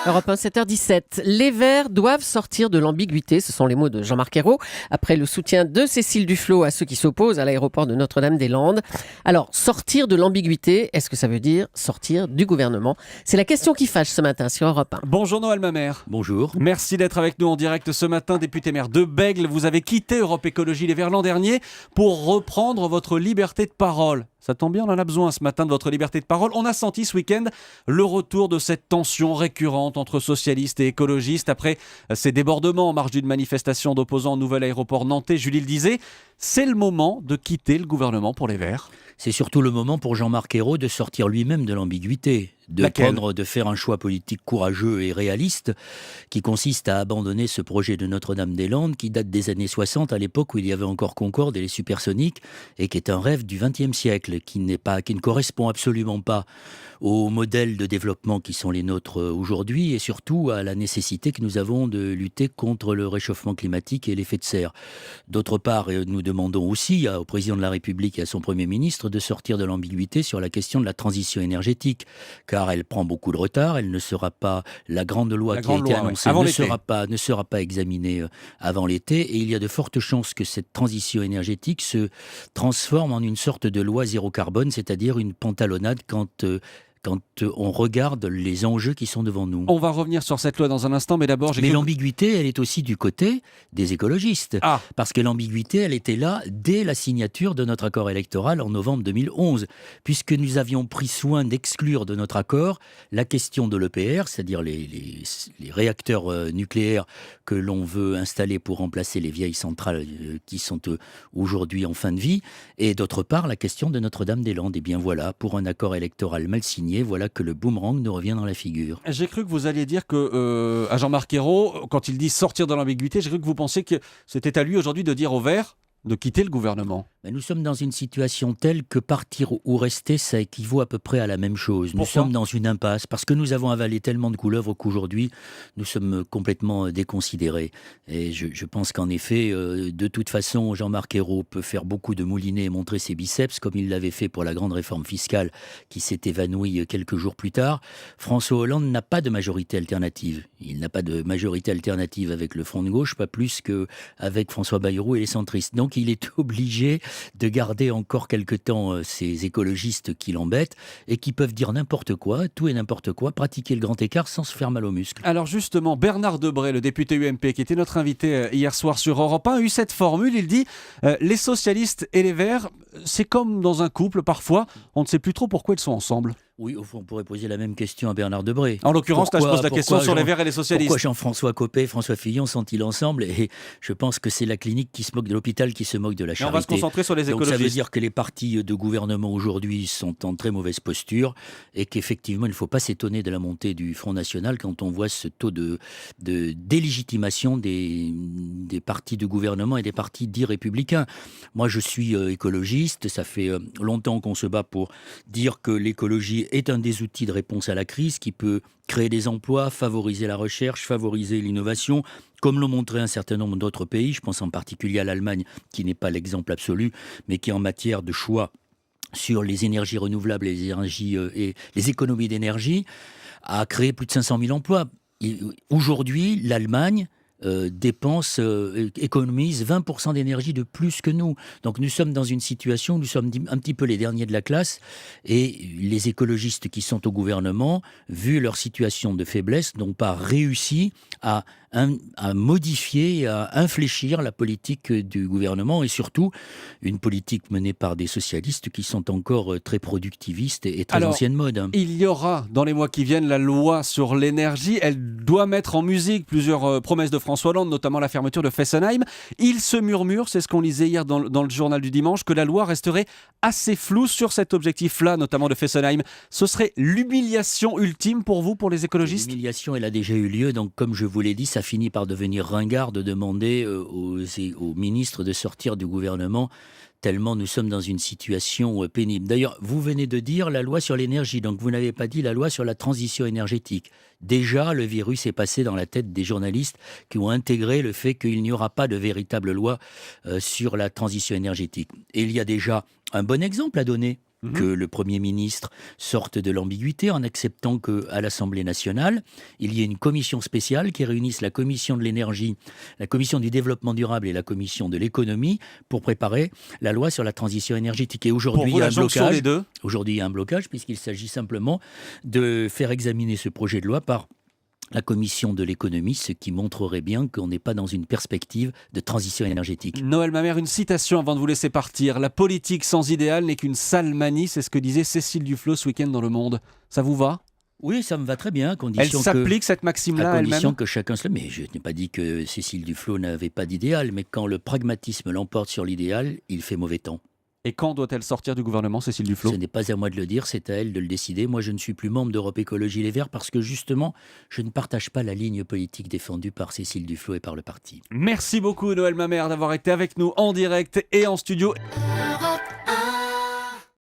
Europe 1, 7h17. Les Verts doivent sortir de l'ambiguïté, ce sont les mots de Jean-Marc Ayrault, après le soutien de Cécile Duflot à ceux qui s'opposent à l'aéroport de Notre-Dame-des-Landes. Alors, sortir de l'ambiguïté, est-ce que ça veut dire sortir du gouvernement? C'est la question qui fâche ce matin sur Europe 1. Bonjour Noël Mamère. Bonjour. Merci d'être avec nous en direct ce matin, député maire de Bègles. Vous avez quitté Europe Écologie Les Verts l'an dernier pour reprendre votre liberté de parole. Ça tombe bien, on en a besoin ce matin de votre liberté de parole. On a senti ce week-end le retour de cette tension récurrente entre socialistes et écologistes après ces débordements en marge d'une manifestation d'opposants au nouvel aéroport nantais. Julie le disait, c'est le moment de quitter le gouvernement pour les Verts. C'est surtout le moment pour Jean-Marc Ayrault de sortir lui-même de l'ambiguïté, de faire un choix politique courageux et réaliste qui consiste à abandonner ce projet de Notre-Dame-des-Landes qui date des années 60, à l'époque où il y avait encore Concorde et les supersoniques, et qui est un rêve du XXe siècle, qui ne correspond absolument pas aux modèles de développement qui sont les nôtres aujourd'hui, et surtout à la nécessité que nous avons de lutter contre le réchauffement climatique et l'effet de serre. D'autre part, nous demandons aussi au président de la République et à son Premier ministre de sortir de l'ambiguïté sur la question de la transition énergétique, car elle prend beaucoup de retard, elle ne sera pas, la grande loi qui a été annoncée ne sera pas examinée avant l'été, et il y a de fortes chances que cette transition énergétique se transforme en une sorte de loi zéro carbone, c'est-à-dire une pantalonnade quand on regarde les enjeux qui sont devant nous. On va revenir sur cette loi dans un instant, mais d'abord... Mais l'ambiguïté, elle est aussi du côté des écologistes. Parce que l'ambiguïté, elle était là dès la signature de notre accord électoral en novembre 2011, puisque nous avions pris soin d'exclure de notre accord la question de l'EPR, c'est-à-dire les réacteurs nucléaires que l'on veut installer pour remplacer les vieilles centrales qui sont aujourd'hui en fin de vie, et d'autre part la question de Notre-Dame-des-Landes. Et bien voilà, pour un accord électoral mal signé, voilà que le boomerang nous revient dans la figure. J'ai cru que vous alliez dire que, à Jean-Marc Ayrault, quand il dit sortir de l'ambiguïté, j'ai cru que vous pensiez que c'était à lui aujourd'hui de dire aux Verts de quitter le gouvernement. Nous sommes dans une situation telle que partir ou rester, ça équivaut à peu près à la même chose. Nous sommes dans une impasse parce que nous avons avalé tellement de couleuvres qu'aujourd'hui, nous sommes complètement déconsidérés. Et je pense qu'en effet, de toute façon, Jean-Marc Ayrault peut faire beaucoup de moulinets et montrer ses biceps, comme il l'avait fait pour la grande réforme fiscale qui s'est évanouie quelques jours plus tard. François Hollande n'a pas de majorité alternative. Il n'a pas de majorité alternative avec le Front de gauche, pas plus qu'avec François Bayrou et les centristes. Donc il est obligé de garder encore quelque temps ces écologistes qui l'embêtent et qui peuvent dire n'importe quoi, tout et n'importe quoi, pratiquer le grand écart sans se faire mal aux muscles. Alors justement, Bernard Debré, le député UMP, qui était notre invité hier soir sur Europe 1, a eu cette formule, il dit les socialistes et les Verts, c'est comme dans un couple, parfois, on ne sait plus trop pourquoi ils sont ensemble. Oui, au fond, on pourrait poser la même question à Bernard Debré. En l'occurrence, là, je pose la question sur les Verts et les socialistes. Pourquoi Jean-François Copé et François Fillon sont-ils ensemble? Et je pense que c'est la clinique qui se moque de l'hôpital qui se moque de la charité. Et on va se concentrer sur les écologistes. Donc ça veut dire que les partis de gouvernement aujourd'hui sont en très mauvaise posture et qu'effectivement, il ne faut pas s'étonner de la montée du Front National quand on voit ce taux de délégitimation des partis de gouvernement et des partis dits républicains. Moi, je suis écologiste. Ça fait longtemps qu'on se bat pour dire que l'écologie est un des outils de réponse à la crise qui peut créer des emplois, favoriser la recherche, favoriser l'innovation, comme l'ont montré un certain nombre d'autres pays. Je pense en particulier à l'Allemagne, qui n'est pas l'exemple absolu, mais qui en matière de choix sur les énergies renouvelables et les économies d'énergie a créé plus de 500 000 emplois. Aujourd'hui, l'Allemagne économise 20% d'énergie de plus que nous. Donc nous sommes dans une situation où nous sommes un petit peu les derniers de la classe et les écologistes qui sont au gouvernement, vu leur situation de faiblesse, n'ont pas réussi à modifier, à infléchir la politique du gouvernement et surtout une politique menée par des socialistes qui sont encore très productivistes et très ancienne mode. Il y aura dans les mois qui viennent la loi sur l'énergie. Elle doit mettre en musique plusieurs promesses de François Hollande, notamment la fermeture de Fessenheim. Il se murmure, c'est ce qu'on lisait hier dans le journal du dimanche, que la loi resterait assez floue sur cet objectif-là, notamment de Fessenheim. Ce serait l'humiliation ultime pour vous, pour les écologistes? L'humiliation, elle a déjà eu lieu, donc comme je vous l'ai dit, ça finit par devenir ringard de demander aux ministres de sortir du gouvernement, tellement nous sommes dans une situation pénible. D'ailleurs, vous venez de dire la loi sur l'énergie, donc vous n'avez pas dit la loi sur la transition énergétique. Déjà, le virus est passé dans la tête des journalistes qui ont intégré le fait qu'il n'y aura pas de véritable loi sur la transition énergétique. Et il y a déjà un bon exemple à donner. que le Premier ministre sorte de l'ambiguïté en acceptant qu'à l'Assemblée nationale, il y ait une commission spéciale qui réunisse la commission de l'énergie, la commission du développement durable et la commission de l'économie pour préparer la loi sur la transition énergétique. Et aujourd'hui, il y a un blocage. Aujourd'hui, il y a un blocage puisqu'il s'agit simplement de faire examiner ce projet de loi par la commission de l'économie, ce qui montrerait bien qu'on n'est pas dans une perspective de transition énergétique. Noël Mamère, une citation avant de vous laisser partir. La politique sans idéal n'est qu'une sale manie, c'est ce que disait Cécile Duflot ce week-end dans Le Monde. Ça vous va ? Oui, ça me va très bien. Elle s'applique cette maxime-là à elle-même ? condition que chacun se... Mais je n'ai pas dit que Cécile Duflot n'avait pas d'idéal, mais quand le pragmatisme l'emporte sur l'idéal, il fait mauvais temps. Et quand doit-elle sortir du gouvernement, Cécile Duflot ? Ce n'est pas à moi de le dire, c'est à elle de le décider. Moi, je ne suis plus membre d'Europe Écologie Les Verts parce que justement, je ne partage pas la ligne politique défendue par Cécile Duflot et par le parti. Merci beaucoup Noël Mamère d'avoir été avec nous en direct et en studio.